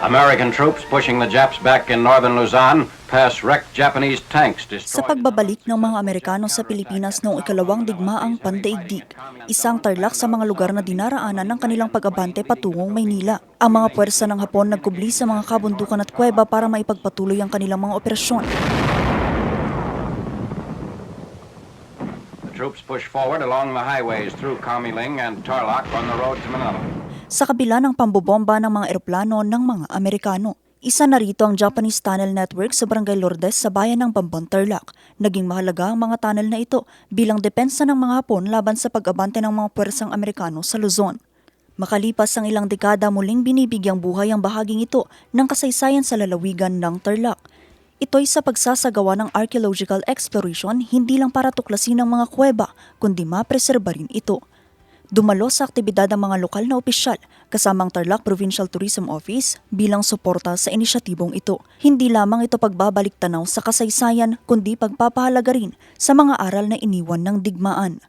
American troops pushing the Japs back in northern Luzon past wrecked Japanese tanks Sa destroyed. pagbabalik ng mga Amerikano sa Pilipinas noong ikalawang digmaang pandaigdig, isang tarlak sa mga lugar na dinaraanan ng kanilang pag-abante patungong Maynila. Ang mga puwersa ng Hapon nagkubli sa mga kabundukan at kuweba para maipagpatuloy ang kanilang mga operasyon. The troops pushed forward along the highways through Kamiling and Tarlac on the road to Manila. Sa kabila ng pambobomba ng mga eroplano ng mga Amerikano, isa na rito ang Japanese Tunnel Network sa Barangay Lourdes sa bayan ng Bambang, Tarlac. Naging mahalaga ang mga tunnel na ito bilang depensa ng mga Hapon laban sa pag-abante ng mga puwersang Amerikano sa Luzon. Makalipas ang ilang dekada, muling binibigyang buhay ang bahaging ito ng kasaysayan sa lalawigan ng Tarlac. Ito'y sa pagsasagawa ng archaeological exploration hindi lang para tuklasin ang mga kuweba, kundi mapreserba rin ito. Dumalo sa aktibidad ang mga lokal na opisyal kasamang Tarlac Provincial Tourism Office bilang suporta sa inisyatibong ito. Hindi lamang ito pagbabalik tanaw sa kasaysayan kundi pagpapahalaga rin sa mga aral na iniwan ng digmaan.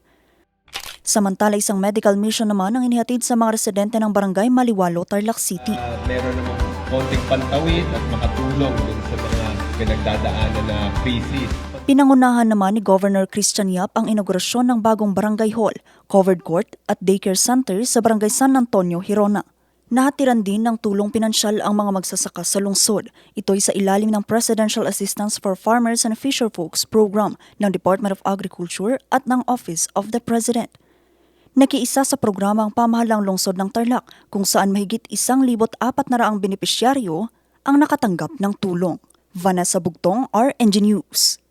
Samantala, isang medical mission naman ang inihatid sa mga residente ng Barangay Maliwalo, Tarlac City. Meron namang konting pantawid at makatulong dun sa mga pinagdadaanan na krisis. Pinangunahan naman ni Governor Christian Yap ang inaugurasyon ng bagong barangay hall, covered court at daycare center sa Barangay San Antonio, Hirona. Nahatiran din ng tulong pinansyal ang mga magsasaka sa lungsod. Ito'y sa ilalim ng Presidential Assistance for Farmers and Fisherfolks Program ng Department of Agriculture at ng Office of the President. Nakiisa sa programa ang pamahalang lungsod ng Tarlac kung saan mahigit 1,400 benepisyaryo ang nakatanggap ng tulong. Vanessa Bugtong, RNG News.